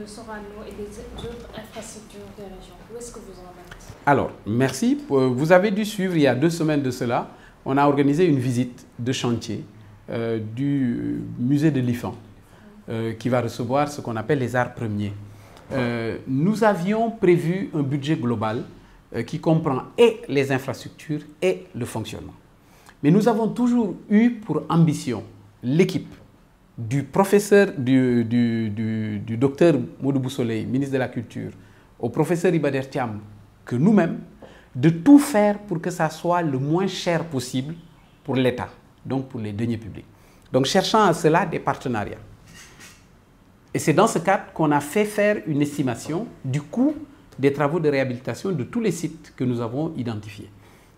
Sorano et des autres infrastructures des régions? Où est-ce que vous en êtes? Alors, merci. Vous avez dû suivre, il y a 2 semaines de cela, on a organisé une visite de chantier du musée de l'IFAN, qui va recevoir ce qu'on appelle les arts premiers. Nous avions prévu un budget global qui comprend et les infrastructures et le fonctionnement. Mais nous avons toujours eu pour ambition l'équipe du professeur, du docteur Moudou Soleil, ministre de la Culture, au professeur Ibader Thiam, que nous-mêmes, de tout faire pour que ça soit le moins cher possible pour l'État, donc pour les deniers publics. Donc cherchant à cela des partenariats. Et c'est dans ce cadre qu'on a fait faire une estimation du coût des travaux de réhabilitation de tous les sites que nous avons identifiés.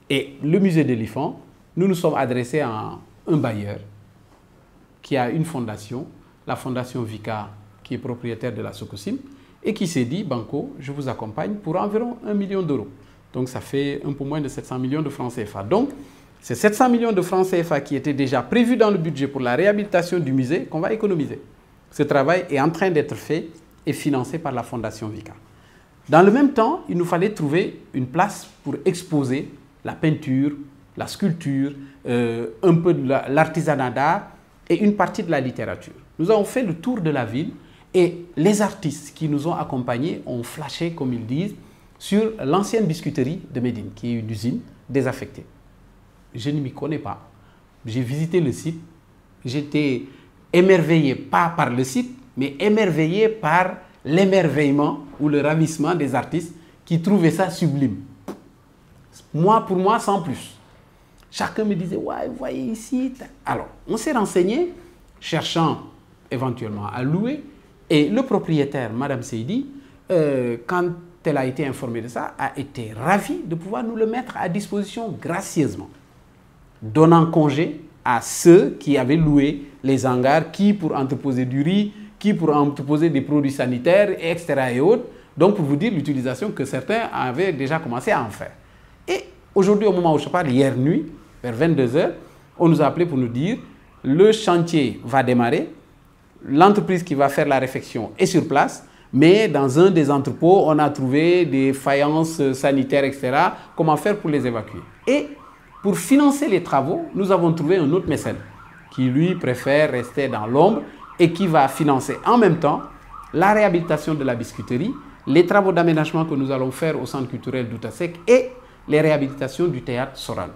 Et le musée de l'IFAN, nous nous sommes adressés à un bailleur qui a une fondation, la fondation Vika, qui est propriétaire de la Socosim, et qui s'est dit, Banco, je vous accompagne pour environ 1 million d'euros. Donc ça fait un peu moins de 700 millions de francs CFA. Donc c'est 700 millions de francs CFA qui étaient déjà prévus dans le budget pour la réhabilitation du musée qu'on va économiser. Ce travail est en train d'être fait et financé par la fondation Vika. Dans le même temps, il nous fallait trouver une place pour exposer la peinture, la sculpture, un peu de l'artisanat d'art et une partie de la littérature. Nous avons fait le tour de la ville et les artistes qui nous ont accompagnés ont flashé, comme ils disent, sur l'ancienne biscuiterie de Médine, qui est une usine désaffectée. Je ne m'y connais pas. J'ai visité le site. J'étais émerveillé, pas par le site, mais émerveillé par l'émerveillement ou le ravissement des artistes qui trouvaient ça sublime. Moi, pour moi, sans plus. Chacun me disait, ouais, vous voyez ici. Alors, on s'est renseigné, cherchant éventuellement à louer. Et le propriétaire, Madame Seydi, quand elle a été informée de ça, a été ravie de pouvoir nous le mettre à disposition gracieusement, donnant congé à ceux qui avaient loué les hangars, qui pour entreposer du riz, qui pour entreposer des produits sanitaires, etc. et autres. Donc, pour vous dire l'utilisation que certains avaient déjà commencé à en faire. Et aujourd'hui, au moment où je parle, hier nuit, vers 22 h, on nous a appelé pour nous dire le chantier va démarrer, l'entreprise qui va faire la réfection est sur place, mais dans un des entrepôts, on a trouvé des faïences sanitaires, etc. Comment faire pour les évacuer? Et pour financer les travaux, nous avons trouvé un autre mécène qui, lui, préfère rester dans l'ombre et qui va financer en même temps la réhabilitation de la biscuiterie, les travaux d'aménagement que nous allons faire au centre culturel d'Outasek et les réhabilitations du théâtre Sorano.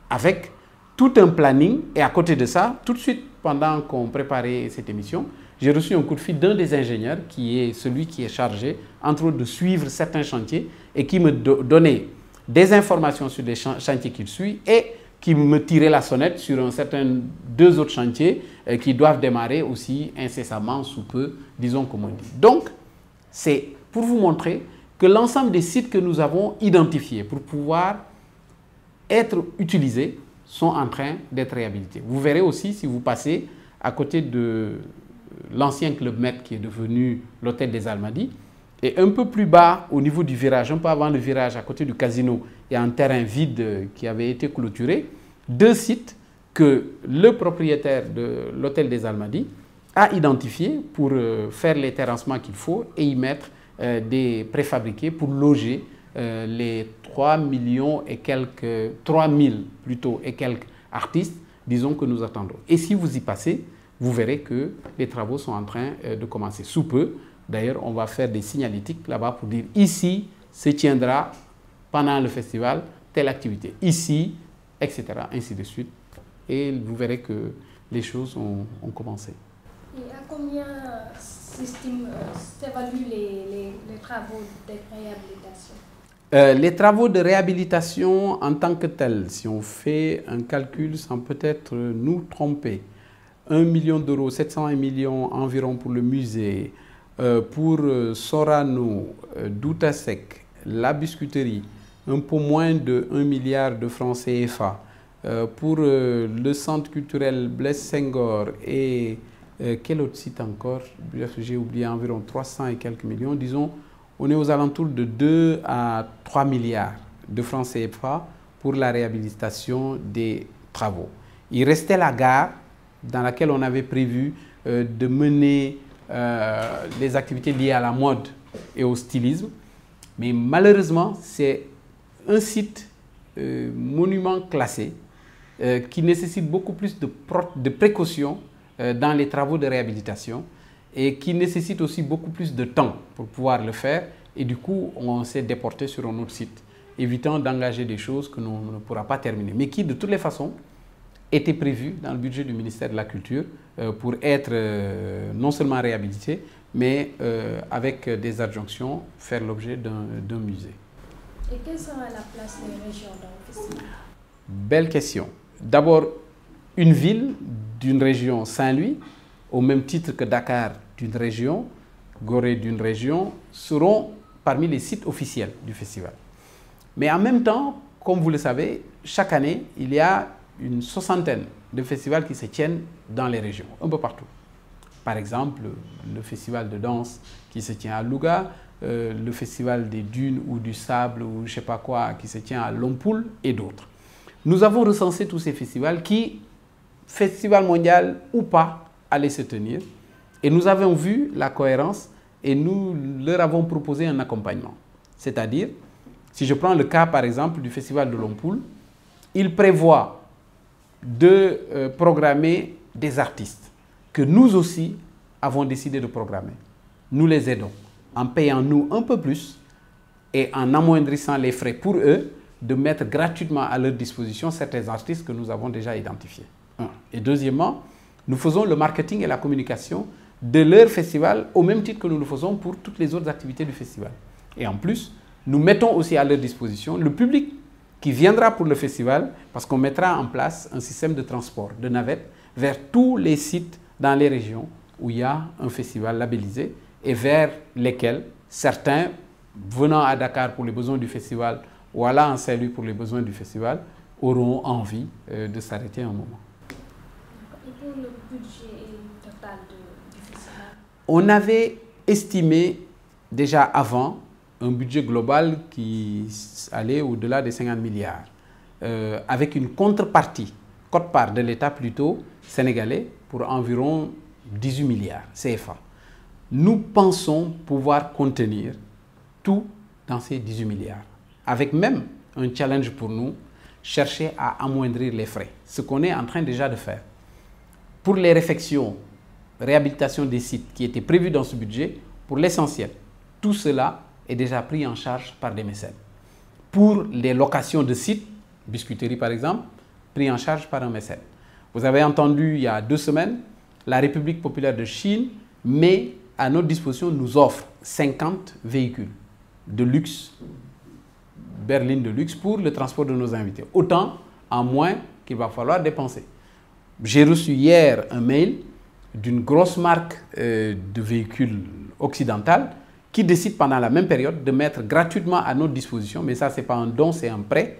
Avec tout un planning, et à côté de ça, tout de suite, pendant qu'on préparait cette émission, j'ai reçu un coup de fil d'un des ingénieurs, qui est celui qui est chargé, entre autres, de suivre certains chantiers et qui me donnait des informations sur les chantiers qu'il suit et qui me tirait la sonnette sur deux autres chantiers qui doivent démarrer aussi incessamment sous peu, disons comme on dit. Donc, c'est pour vous montrer que l'ensemble des sites que nous avons identifiés pour pouvoir être utilisés sont en train d'être réhabilités. Vous verrez aussi, si vous passez à côté de l'ancien Club Med qui est devenu l'hôtel des Almadies, et un peu plus bas, au niveau du virage, un peu avant le virage, à côté du casino, il y a un terrain vide qui avait été clôturé. 2 sites que le propriétaire de l'hôtel des Almadies a identifiés pour faire les terrassements qu'il faut et y mettre des préfabriqués pour loger les 3 millions et quelques, 3 000 plutôt et quelques artistes, disons, que nous attendons. Et si vous y passez, vous verrez que les travaux sont en train de commencer sous peu. D'ailleurs, on va faire des signalétiques là-bas pour dire ici se tiendra pendant le festival telle activité, ici, etc., ainsi de suite. Et vous verrez que les choses ont commencé. Et à combien s'évaluent les travaux de réhabilitation? Les travaux de réhabilitation en tant que tels, si on fait un calcul sans peut-être nous tromper, 1 million d'euros, 701 millions environ pour le musée, pour Sorano, d'Outasek, la biscuiterie, un peu moins de 1 milliard de francs CFA, pour le centre culturel Blaise Senghor et quel autre site encore? J'ai oublié, environ 300 et quelques millions, disons, on est aux alentours de 2 à 3 milliards de francs CFA pour la réhabilitation des travaux. Il restait la gare dans laquelle on avait prévu de mener les activités liées à la mode et au stylisme. Mais malheureusement, c'est un site monument classé qui nécessite beaucoup plus de précautions dans les travaux de réhabilitation et qui nécessite aussi beaucoup plus de temps pour pouvoir le faire. Et du coup, on s'est déporté sur un autre site, évitant d'engager des choses que l'on ne pourra pas terminer, mais qui, de toutes les façons, étaient prévues dans le budget du ministère de la Culture pour être non seulement réhabilité, mais avec des adjonctions, faire l'objet d'un musée. Et quelle sera la place des régions dans le festival? Belle question. D'abord, une ville d'une région, Saint-Louis, au même titre que Dakar d'une région, Gorée d'une région, seront parmi les sites officiels du festival. Mais en même temps, comme vous le savez, chaque année, il y a une soixantaine de festivals qui se tiennent dans les régions, un peu partout. Par exemple, le festival de danse qui se tient à Louga, le festival des dunes ou du sable ou je ne sais pas quoi qui se tient à Lompoul et d'autres. Nous avons recensé tous ces festivals qui, festival mondial ou pas, allaient se tenir. Et nous avons vu la cohérence et nous leur avons proposé un accompagnement. C'est-à-dire, si je prends le cas par exemple du festival de Lompoul, il prévoit de programmer des artistes que nous aussi avons décidé de programmer. Nous les aidons en payant nous un peu plus et en amoindrissant les frais pour eux de mettre gratuitement à leur disposition certains artistes que nous avons déjà identifiés. Et deuxièmement, nous faisons le marketing et la communication de leur festival au même titre que nous le faisons pour toutes les autres activités du festival. Et en plus, nous mettons aussi à leur disposition le public qui viendra pour le festival parce qu'on mettra en place un système de transport, de navettes, vers tous les sites dans les régions où il y a un festival labellisé et vers lesquels certains, venant à Dakar pour les besoins du festival ou allant en Saint-Louis pour les besoins du festival, auront envie de s'arrêter un moment. Et pour le budget total du festival? On avait estimé déjà avant un budget global qui allait au-delà des 50 milliards, avec une contrepartie, quote-part de l'État plutôt, sénégalais, pour environ 18 milliards CFA. Nous pensons pouvoir contenir tout dans ces 18 milliards, avec même un challenge pour nous, chercher à amoindrir les frais, ce qu'on est en train déjà de faire. Pour les réfections, réhabilitation des sites qui étaient prévus dans ce budget, pour l'essentiel, tout cela est déjà pris en charge par des mécènes. Pour les locations de sites, biscuiterie par exemple, pris en charge par un mécène. Vous avez entendu il y a 2 semaines, la République populaire de Chine met à notre disposition, nous offre 50 véhicules de luxe, berlines de luxe, pour le transport de nos invités. Autant en moins qu'il va falloir dépenser. J'ai reçu hier un mail d'une grosse marque de véhicules occidentale qui décide pendant la même période de mettre gratuitement à notre disposition, mais ça c'est pas un don, c'est un prêt,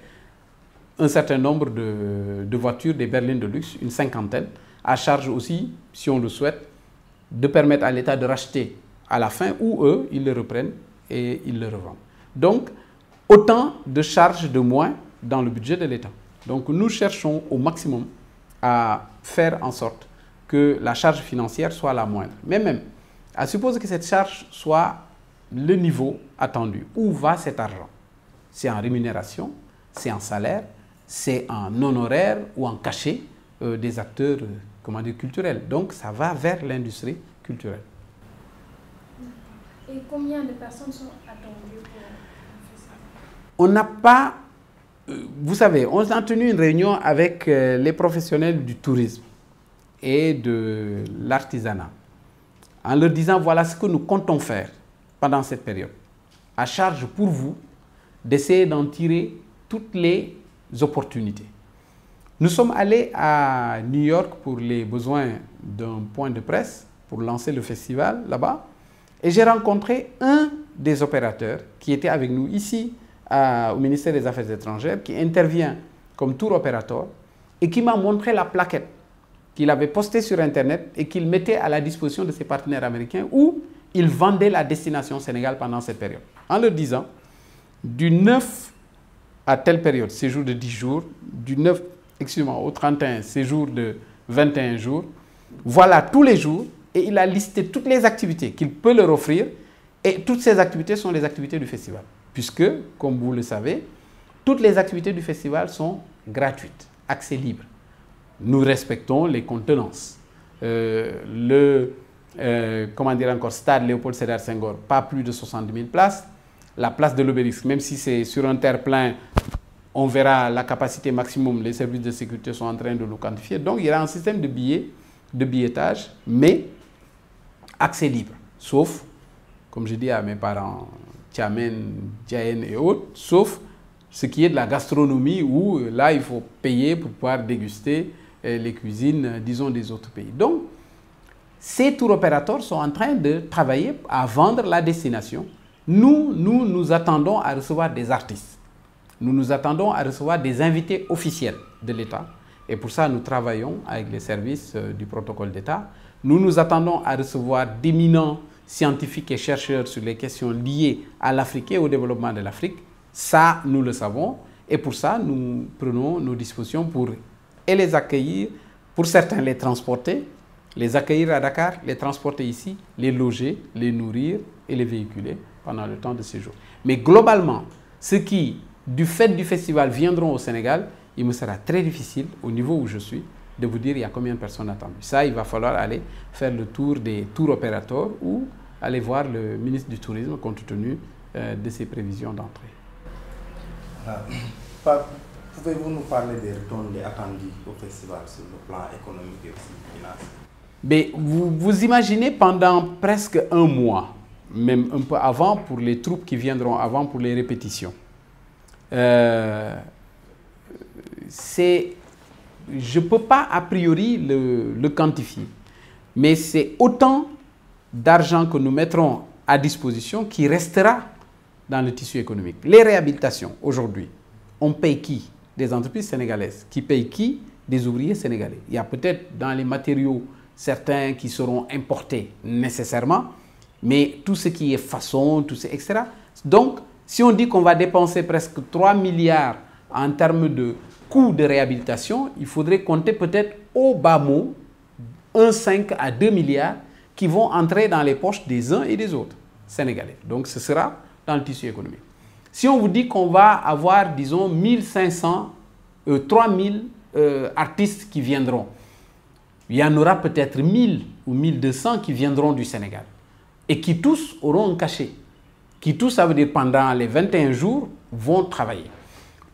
un certain nombre de voitures, des berlines de luxe, une cinquantaine, à charge aussi, si on le souhaite, de permettre à l'État de racheter à la fin, ou eux, ils le reprennent et ils le revendent. Donc, autant de charges de moins dans le budget de l'État. Donc, nous cherchons au maximum à faire en sorte que la charge financière soit la moindre. Mais même, à supposer que cette charge soit le niveau attendu. Où va cet argent? C'est en rémunération, c'est en salaire, c'est en honoraire ou en cachet des acteurs culturels. Donc, ça va vers l'industrie culturelle. Et combien de personnes sont attendues pour le festival? On n'a pas... vous savez, on a tenu une réunion avec les professionnels du tourisme et de l'artisanat en leur disant voilà ce que nous comptons faire pendant cette période. À charge pour vous d'essayer d'en tirer toutes les opportunités. Nous sommes allés à New York pour les besoins d'un point de presse pour lancer le festival là-bas et j'ai rencontré un des opérateurs qui était avec nous ici au ministère des Affaires étrangères, qui intervient comme tour opérateur et qui m'a montré la plaquette qu'il avait postée sur Internet et qu'il mettait à la disposition de ses partenaires américains où il vendait la destination Sénégal pendant cette période. En leur disant, du 9 à telle période, séjour de 10 jours, du 9, excusez-moi, au 31, séjour de 21 jours, voilà tous les jours et il a listé toutes les activités qu'il peut leur offrir. Et toutes ces activités sont les activités du festival. Puisque, comme vous le savez, toutes les activités du festival sont gratuites, accès libre. Nous respectons les contenances. Comment dire encore, stade Léopold Sédar Senghor, pas plus de 70 000 places. La place de l'Obélisque, même si c'est sur un terre-plein, on verra la capacité maximum, les services de sécurité sont en train de le quantifier. Donc il y a un système de billets, de billettage, mais accès libre. Sauf, comme je dis à mes parents, Tiamen, Diayen et autres, sauf ce qui est de la gastronomie où là il faut payer pour pouvoir déguster les cuisines, disons, des autres pays. Donc, ces tour opérateurs sont en train de travailler à vendre la destination. Nous attendons à recevoir des artistes. Nous attendons à recevoir des invités officiels de l'État. Et pour ça, nous travaillons avec les services du protocole d'État. Nous attendons à recevoir d'éminents scientifiques et chercheurs sur les questions liées à l'Afrique et au développement de l'Afrique. Ça, nous le savons. Et pour ça, nous prenons nos dispositions pour les accueillir, pour certains les transporter, les accueillir à Dakar, les transporter ici, les loger, les nourrir et les véhiculer pendant le temps de séjour. Mais globalement, ceux qui, du fait du festival, viendront au Sénégal, il me sera très difficile, au niveau où je suis, de vous dire il y a combien de personnes attendues. Ça, il va falloir aller faire le tour des tours opérateurs ou aller voir le ministre du Tourisme compte tenu de ses prévisions d'entrée. Pouvez-vous nous parler des retombées attendues au festival sur le plan économique et aussi financier? Mais vous imaginez pendant presque un mois, même un peu avant pour les troupes qui viendront avant pour les répétitions. Je ne peux pas a priori le quantifier, mais c'est autant d'argent que nous mettrons à disposition qui restera dans le tissu économique. Les réhabilitations, aujourd'hui, on paye qui? Des entreprises sénégalaises. Qui payent qui? Des ouvriers sénégalais. Il y a peut-être dans les matériaux certains qui seront importés nécessairement, mais tout ce qui est façon, tout ce, etc. Donc, si on dit qu'on va dépenser presque 3 milliards en termes de coûts de réhabilitation, il faudrait compter peut-être au bas mot 1,5 à 2 milliards qui vont entrer dans les poches des uns et des autres sénégalais. Donc, ce sera dans le tissu économique. Si on vous dit qu'on va avoir, disons, 3000 artistes qui viendront, il y en aura peut-être 1000 ou 1200 qui viendront du Sénégal et qui tous auront un cachet. Qui tous, ça veut dire pendant les 21 jours, vont travailler.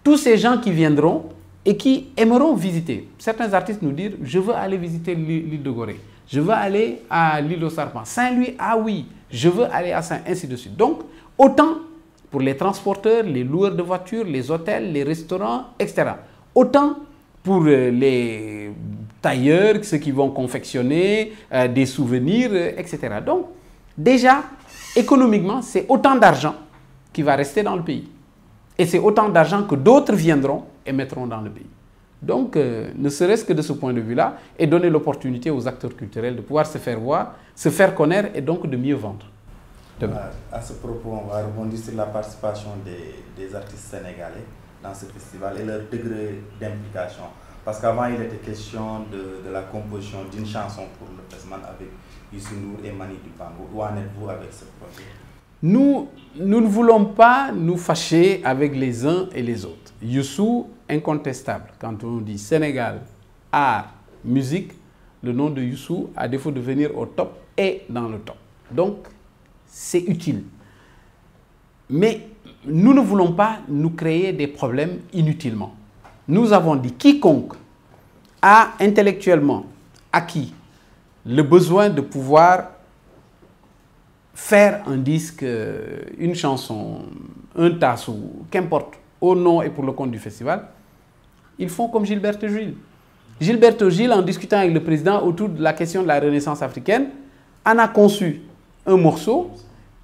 Tous ces gens qui viendront et qui aimeront visiter. Certains artistes nous disent, je veux aller visiter l'île de Gorée, je veux aller à l'île au Serpent, Saint-Louis, ah oui, je veux aller à Saint, ainsi de suite. Donc, autant pour les transporteurs, les loueurs de voitures, les hôtels, les restaurants, etc. Autant pour les tailleurs, ceux qui vont confectionner des souvenirs, etc. Donc, déjà, économiquement, c'est autant d'argent qui va rester dans le pays. Et c'est autant d'argent que d'autres viendront et mettront dans le pays. Donc, ne serait-ce que de ce point de vue-là, et donner l'opportunité aux acteurs culturels de pouvoir se faire voir, se faire connaître et donc de mieux vendre. À ce propos, on va rebondir sur la participation des artistes sénégalais dans ce festival et leur degré d'implication. Parce qu'avant, il était question de la composition d'une chanson pour le festival avec Youssou N'Dour et Mani Dibango. Où en êtes-vous avec ce projet? Nous ne voulons pas nous fâcher avec les uns et les autres. Youssou, incontestable. Quand on dit Sénégal, art, musique, le nom de Youssou, à défaut de venir au top, est dans le top. Donc, c'est utile. Mais nous ne voulons pas nous créer des problèmes inutilement. Nous avons dit quiconque a intellectuellement acquis le besoin de pouvoir faire un disque, une chanson, un tassou, qu'importe, au nom et pour le compte du festival, ils font comme Gilberto Gil. Gilberto Gil, en discutant avec le président autour de la question de la Renaissance africaine, en a conçu un morceau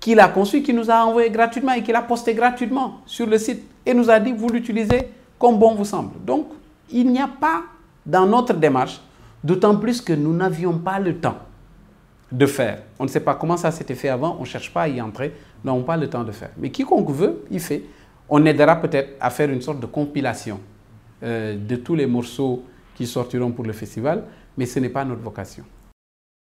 qu'il a conçu, qu'il nous a envoyé gratuitement et qu'il a posté gratuitement sur le site et nous a dit, vous l'utilisez comme bon vous semble. Donc, il n'y a pas dans notre démarche, d'autant plus que nous n'avions pas le temps de faire. On ne sait pas comment ça s'était fait avant, on ne cherche pas à y entrer, nous n'avons pas le temps de faire. Mais quiconque veut, il fait. On aidera peut-être à faire une sorte de compilation de tous les morceaux qui sortiront pour le festival, mais ce n'est pas notre vocation.